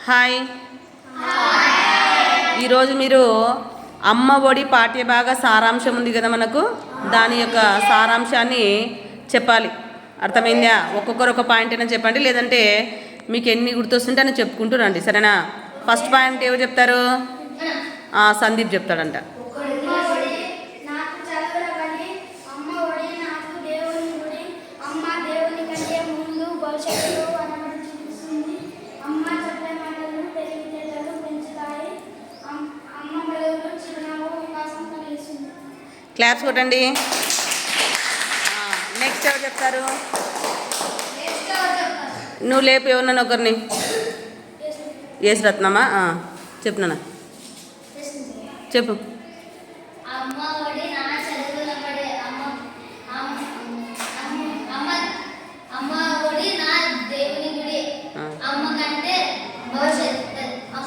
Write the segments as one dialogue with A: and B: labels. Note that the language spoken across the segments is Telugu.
A: హాయ్. ఈరోజు మీరు అమ్మ ఒడి పాఠ్యభాగ సారాంశం ఉంది కదా మనకు, దాని యొక్క సారాంశాన్ని చెప్పాలి. అర్థమైందా? ఒక్కొక్కరు ఒక పాయింట్ అయినా చెప్పండి, లేదంటే మీకు ఎన్ని గుర్తొస్తుంటే అని చెప్పుకుంటూ రండి, సరేనా? ఫస్ట్ పాయింట్ ఎవరు చెప్తారు? సందీప్ చెప్తాడంట. క్లాప్స్ కొట్టండి. నెక్స్ట్ ఎవరు చెప్తారు? నువ్వు లేపు ఎవరినన్నా ఒకరిని. ఏసు రత్నమా? చెప్పునా, చెప్పు.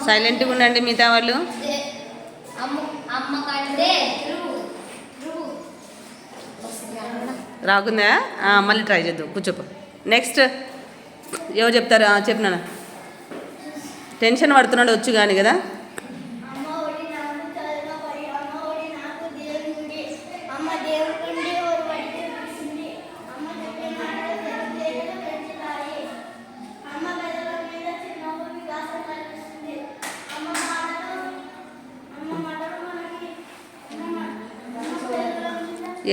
A: సైలెంట్గా ఉండండి మిగతా వాళ్ళు. రాకుందా? మళ్ళీ ట్రై చేద్దాం, కూర్చోపో. నెక్స్ట్ ఎవరు చెప్తారు? చెప్పినా. టెన్షన్ పడుతున్నాడు వచ్చు కానీ కదా.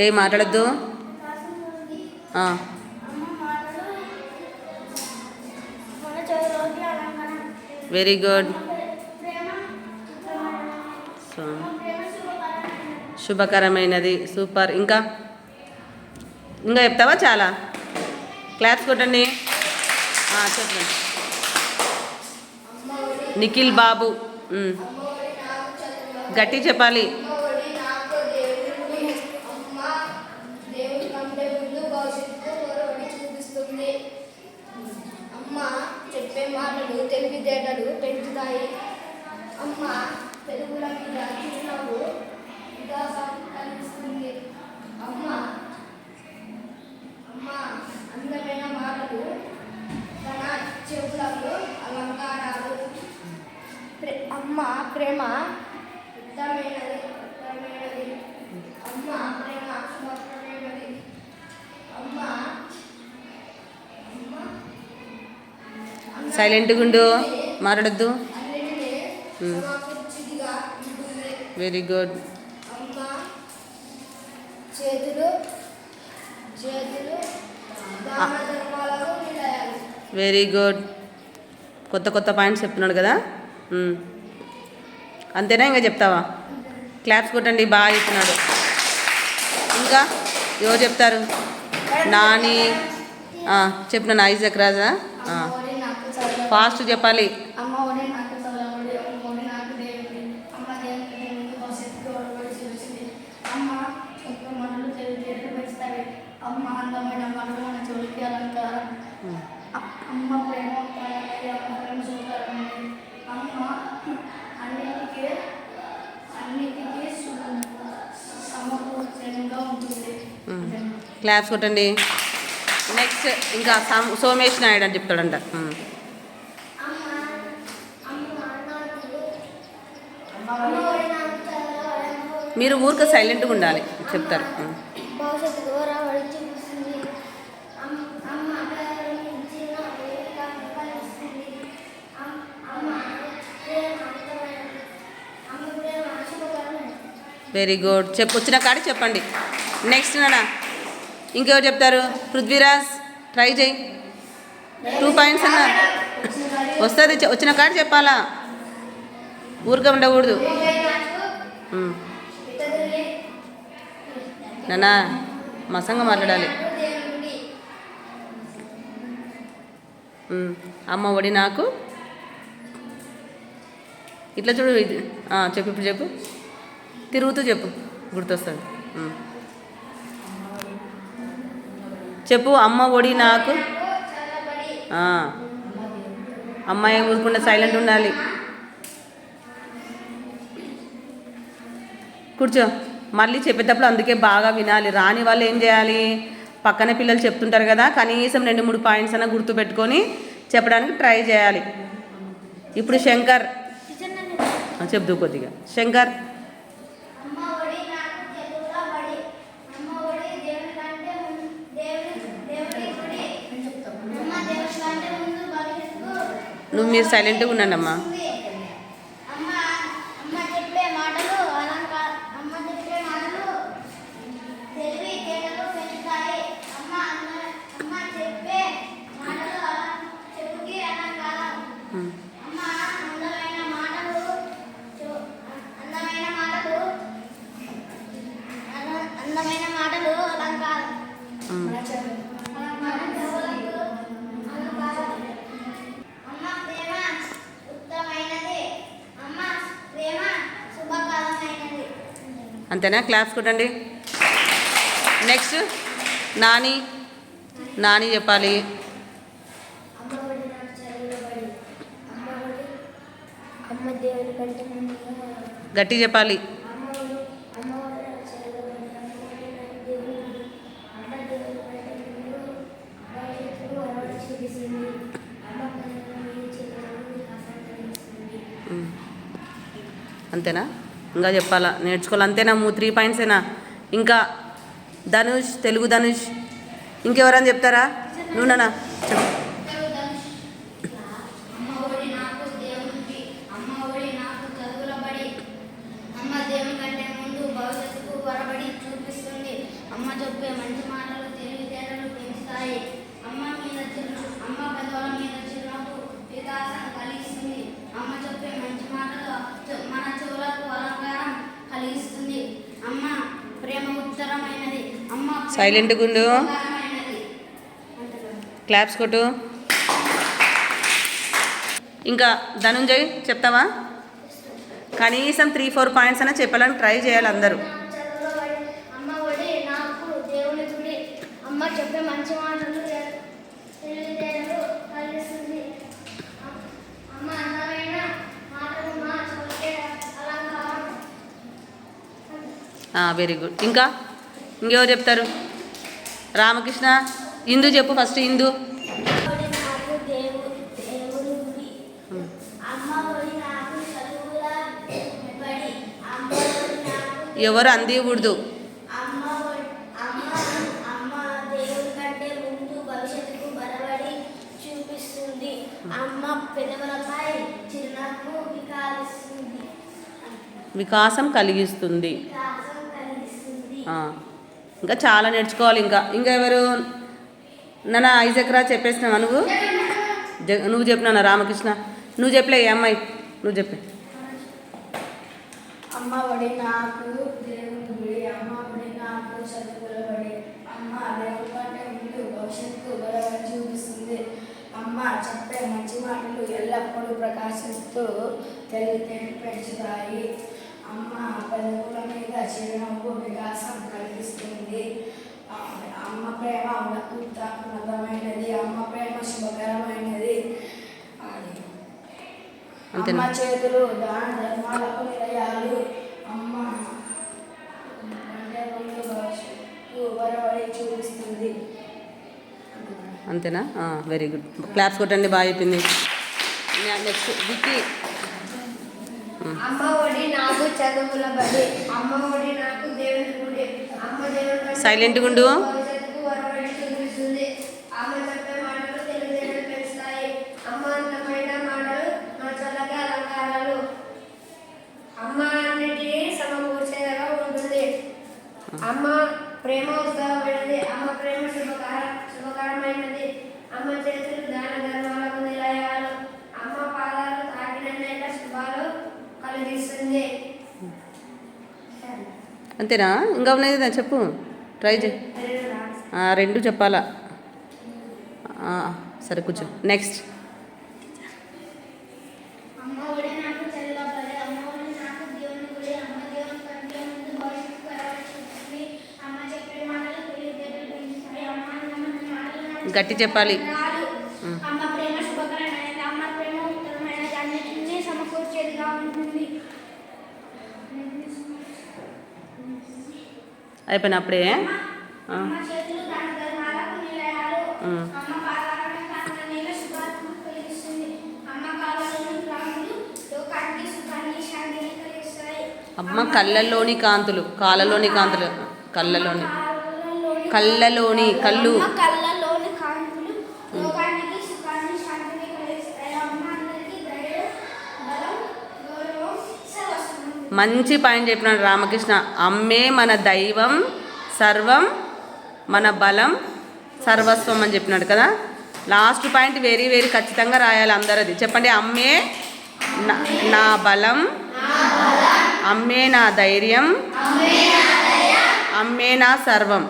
A: ఏ మాట్లాడద్దు. Very good. శుభకరమైనది. సూపర్. ఇంకా ఇంకా చెప్తావా? చాలా. క్లాప్స్ కొట్టండి. చెప్పండి. నిఖిల్ బాబు గట్టి చెప్పాలి.
B: చెప్పే మాటలు తెలివితేటలు పెంచుతాయి. అమ్మ తెలుగుల మీద చిరునవ్వు కనిపిస్తుంది. అమ్మ అందమైన మాటలు, తన చెవులకు అలంకారాలు. అమ్మ ప్రేమ ఉత్తమైనది. అమ్మ ప్రేమ శుభప్రమైనది. అమ్మ
A: సైలెంట్గా ఉండు, మాట్లాడద్దు. Very good. Very good. కొత్త కొత్త పాయింట్స్ చెప్తున్నాడు కదా. అంతేనా? ఇంకా చెప్తావా? క్లాప్స్ కొట్టండి, బాగా చెప్తున్నాడు. ఇంకా ఎవరు చెప్తారు? నాని చెప్పిన ఐజక్ రాజా. ఫాస్ట్ చెప్పాలి. క్లాప్స్ కొట్టండి. నెక్స్ట్ ఇంకా సోమేష్ నాయుడు అని చెప్తాడంట. మీరు ఊరికే సైలెంట్గా ఉండాలి, చెప్తారు. Very good. వచ్చిన కాడి చెప్పండి. నెక్స్ట్ నానా ఇంకెవరు చెప్తారు? పృథ్వీరాజ్ ట్రై చేయి. 2 పాయింట్స్ అన్నా వస్తుంది. వచ్చిన కాడి చెప్పాలా, ఊరికే ఉండకూడదు. నానా మసంగా మాట్లాడాలి. అమ్మ ఒడి నాకు. ఇట్లా చూడు. చెప్పు, ఇప్పుడు చెప్పు. తిరుగుతూ చెప్పు, గుర్తొస్తుంది. చెప్పు. అమ్మ ఒడి నాకు. అమ్మాయి ఊరుకుండా సైలెంట్ ఉండాలి. కూర్చో. మళ్ళీ చెప్పేటప్పుడు అందుకే బాగా వినాలి. రాని వాళ్ళు ఏం చేయాలి? పక్కనే పిల్లలు చెప్తుంటారు కదా, కనీసం 2-3 పాయింట్స్ అన్న గుర్తుపెట్టుకొని చెప్పడానికి ట్రై చేయాలి. ఇప్పుడు శంకర్ చెప్దు కొద్దిగా. శంకర్
B: అమ్మ ఒడి నాకు తెలుగుల బడి. అమ్మ ఒడి దేవుని కంటే దేవుడి గుడి. అమ్మ దేవుని కంటే ముందు భవిష్యత్తు
A: మీరు సైలెంట్గా ఉండండి అమ్మా.
B: అమ్మ అమ్మ చెప్పే మాటలు అమ్మ చెప్పే మాటలు తెలివితేటలు పెంచుతాయి. అమ్మ చెప్పే మాటలు చెప్పుకి అలంకారం. అమ్మ అందమైన మాటలు అలంకారం. అమ్మ ప్రేమ ఉత్తమైనది. అమ్మ ప్రేమ శుభకరమైనది.
A: అంతేనా? క్లాప్స్ కొట్టండి. నెక్స్ట్ నాని చెప్పాలి.
B: అమ్మ ఒడి నాకు చదువుల బడి. అమ్మ దేవుని కంటే ముందు
A: గట్టి చెప్పాలి.
B: అమ్మ ఒడి నాకు చదువుల బడి. అమ్మ ఒడి నాకు దేవుని గుడి. అమ్మ దేవుని కంటే ముందు భవిష్యత్తుకు అలవాటు చూపిస్తుంది. అమ్మ కన్నుల మీద చిరునవ్వు వికాసం కలిగిస్తుంది.
A: అంతేనా? ఇంకా చెప్పాలా? నేర్చుకోవాలి. అంతేనా? 3 పాయింట్సేనా? ఇంకా ధనుష్, తెలుగు ధనుష్ ఇంకెవరని చెప్తారా? నువ్వునా చెప్పు.
B: అమ్మ ఒడి నాకు దేవునికి. అమ్మ ఒడి నాకు చదువుల బడి. అమ్మ దేవుని కంటే ముందు భవిష్యత్తుకు వరబడి చూపిస్తుంది. అమ్మ చెప్పే మంచి మాటలు తెలివితేటలు పెంచుతాయి. అమ్మ పెదవుల మీద చిరునవ్వు వికాసం కలిగిస్తుంది. అమ్మ చెప్పే మంచి మాటలు మన చెవులకు అలంకారం కలిగిస్తుంది. అమ్మ ప్రేమ ఉత్తరమైనది. అమ్మ
A: సైలెంట్గా ఉండు. క్లాప్స్ కొట్టు. ఇంకా ధనుంజయ్ చెప్తావా? కనీసం 3-4 పాయింట్స్ అయినా చెప్పాలని ట్రై చేయాలి అందరూ.
B: అమ్మ ఒడి నాకు దేవుని గుడి. అమ్మ చెప్పే మంచి మాటలు తెలివితేటలు కలిగిస్తుంది. అమ్మ అందమైన మాటలు మా చెవులకే అలంకారం.
A: Very good. ఇంకెవరు చెప్తారు? రామకృష్ణ, ఇందు చెప్పు ఫస్ట్. ఇందు
B: ఒడి నాకు దేవుని గుడి. అమ్మ ఒడి నాకు చదువుల బడి. అమ్మ ఒడి నాకు
A: ఎవరు అందియకూడదు.
B: అమ్మ దేవుని కంటే ముందు భవిష్యత్తుకు బలపడి చూపిస్తుంది. అమ్మ పెదవులపై చిరునవ్వు
A: వికాసం కలిగిస్తుంది. ఇంకా చాలా నేర్చుకోవాలి. ఇంకా ఎవరు? నాన్న ఐజక్ రా చెప్పేసినావా నువ్వు? నువ్వు చెప్పినా రామకృష్ణ? నువ్వు చెప్పలే ఏ అమ్మాయి? నువ్వు చెప్పే.
B: అమ్మ ఒడి నాకు దేవుని గుడి. అమ్మ ఒడి నాకు చదువుల బడి. అమ్మ దేవుని కంటే ముందు భవిష్యత్తుకు బలపడి చూపిస్తుంది. అమ్మ చెప్పే మంచి మాటలు ఎల్లప్పుడూ ప్రకాశిస్తూ తెలివితేటలు పెంచుతాయి. అమ్మ పెదవుల మీద చిరునవ్వు వికాసం కలిగిస్తుంది. అమ్మ ప్రేమ ఉన్నతమైనది. అమ్మ ప్రేమ శుభకరమైనది. అమ్మ చేతులు దాన ధర్మాలకు నిలయాలు. అమ్మ అంటే ముందు భవిష్యత్తు వరవడి చూపిస్తుంది.
A: అంతేనా? Very good. క్లాప్స్ కొట్టండి. బాగా చెప్పింది. నెక్స్ట్ విక్కీ.
B: అమ్మ ఒడి నాకు చదువుల బడి. అమ్మ ఒడి నాకు దేవుని గుడి. అమ్మ దేవుని
A: సైలెంట్గా ఉండు.
B: భవిష్యత్తుకు వరవడి చూపిస్తుంది. అమ్మ చెప్పే మాటలు తెలివితేటలు పెంచుతాయి. అమ్మ అందమైన మాటలు నా చల్లగా అలంకారాలు. అమ్మ అన్నిటినీ సమకూర్చేదిగా ఉంటుంది. అమ్మ ప్రేమ ఉత్సాహమైనది. అమ్మ ప్రేమ శుభకరమైనది. అమ్మ చేతులు దాన ధర్మాలకు నిలయాలు. అమ్మ పాదాలు తాకిన శుభాలు కలిగిస్తుంది.
A: అంతేనా? ఇంకా ఉన్నాయి కదా చెప్పు. ట్రై చేయి. 2 చెప్పాలా? సరే కూర్చో. నెక్స్ట్
B: అమ్మ ఒడి నాకు చదువుల బడి. అమ్మ ఒడి నాకు దేవుని గుడి. అమ్మ దేవుని కంటే ముందు భవిష్యత్తు వరవడి చూపిస్తుంది. అమ్మ చెప్పే మాటలు తెలివితేటలు పెంచుతాయి. అమ్మ అందమైన మాటలు
A: గట్టి చెప్పాలి.
B: అమ్మ ప్రేమ శుభకరమైనది. అమ్మ ప్రేమ ఉత్తరమైనది. అన్నిటినీ సమకూర్చేదిగా ఉంటుంది.
A: అయిపోయినప్పుడే.
B: అమ్మ చేతులు దాన ధర్మాలకు నిలయాలు. అమ్మ పాదాలను తాకిన శుభాలను కలిగిస్తుంది. అమ్మ కాళ్ళను
A: అమ్మ కళ్ళలోని కాంతులు, కాళ్ళలోని కాంతులు, కళ్ళలోని, కళ్ళలోని, కళ్ళు.
B: అమ్మ కళ్ళలోని కాంతులు లోకానికి సుఖాన్ని శాంతిని కలిగిస్తాయి. అమ్మ అందరికీ ధైర్యం, బలం, గౌరవం, సర్వస్వం.
A: మంచి పాయింట్ చెప్పినాడు రామకృష్ణ. అమ్మే మన దైవం, సర్వం మన బలం, సర్వస్వం అని చెప్పినాడు కదా. లాస్ట్ పాయింట్ వెరీ వెరీ ఖచ్చితంగా రాయాలి అందరూ. అది చెప్పండి. అమ్మే నా బలం, అమ్మే నా ధైర్యం, అమ్మే నా సర్వం.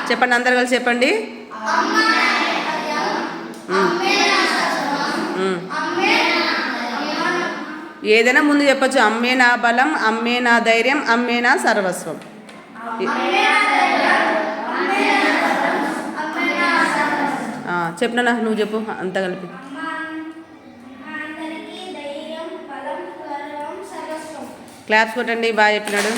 A: చెప్పండి అందరు కలిసి చెప్పండి. ఏదైనా ముందు చెప్పచ్చు. అమ్మే నా బలం, అమ్మే నా ధైర్యం, అమ్మే నా సర్వస్వం. చెప్పినా నువ్వు చెప్పు అంతా కలిపి. క్లాప్స్ కొట్టండి. బాగా చెప్పినాడు.